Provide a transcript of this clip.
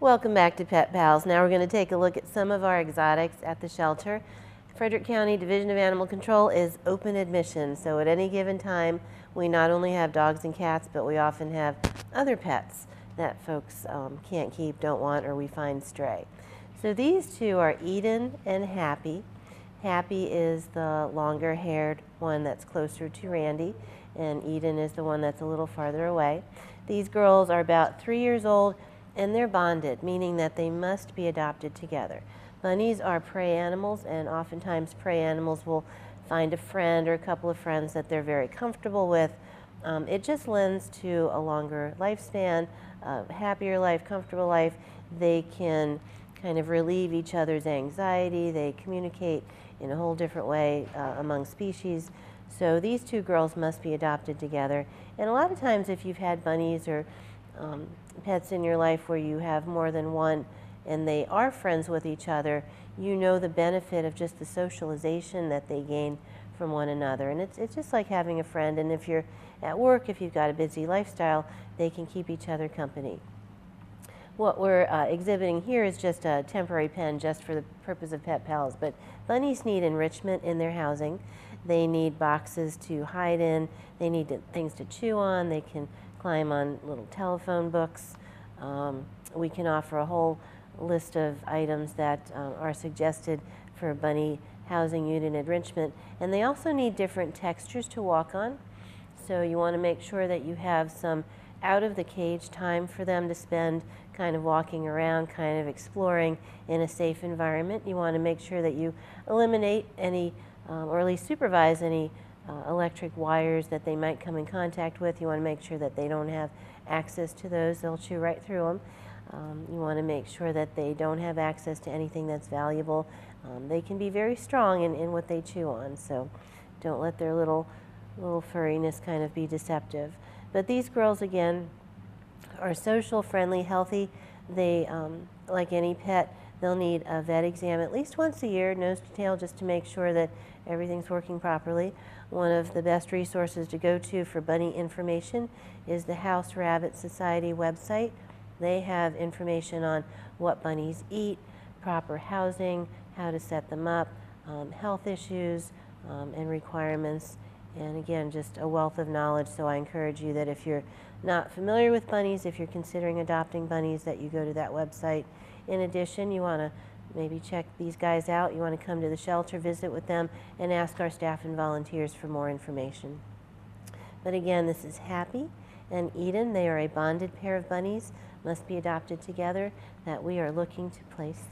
Welcome back to Pet Pals. Now we're going to take a look at some of our exotics at the shelter. Frederick County Division of Animal Control is open admission, so at any given time we not only have dogs and cats, but we often have other pets that folks can't keep, don't want, or we find stray. So these two are Eden and Happy. Happy is the longer haired one that's closer to Randy, and Eden is the one that's a little farther away. These girls are about 3 years old and they're bonded, meaning that they must be adopted together. Bunnies are prey animals, and oftentimes prey animals will find a friend or a couple of friends that they're very comfortable with. It just lends to a longer lifespan, a happier life, comfortable life. They can kind of relieve each other's anxiety. They communicate in a whole different way among species. So these two girls must be adopted together. And a lot of times if you've had bunnies or pets in your life where you have more than one and they are friends with each other, you know the benefit of just the socialization that they gain from one another. And it's just like having a friend, and if you're at work, if you've got a busy lifestyle, they can keep each other company. What we're exhibiting here is just a temporary pen just for the purpose of Pet Pals, but bunnies need enrichment in their housing. They need boxes to hide in, they need things to chew on, they can climb on little telephone books. We can offer a whole list of items that are suggested for bunny housing unit enrichment, and they also need different textures to walk on. So you want to make sure that you have some out of the cage time for them to spend kind of walking around, kind of exploring in a safe environment. You want to make sure that you eliminate any or at least supervise any electric wires that they might come in contact with. You want to make sure that they don't have access to those. They'll chew right through them. You want to make sure that they don't have access to anything that's valuable. They can be very strong in what they chew on, so don't let their little furriness kind of be deceptive. But these girls, again, are social, friendly, healthy. They, like any pet, they'll need a vet exam at least once a year, nose to tail, just to make sure that everything's working properly. One of the best resources to go to for bunny information is the House Rabbit Society website. They have information on what bunnies eat, proper housing, how to set them up, health issues and requirements, and again, just a wealth of knowledge. So I encourage you that if you're not familiar with bunnies, if you're considering adopting bunnies, that you go to that website. In addition, you want to maybe check these guys out. You want to come to the shelter, visit with them, and ask our staff and volunteers for more information. But again, this is Happy and Eden. They are a bonded pair of bunnies, must be adopted together, that we are looking to place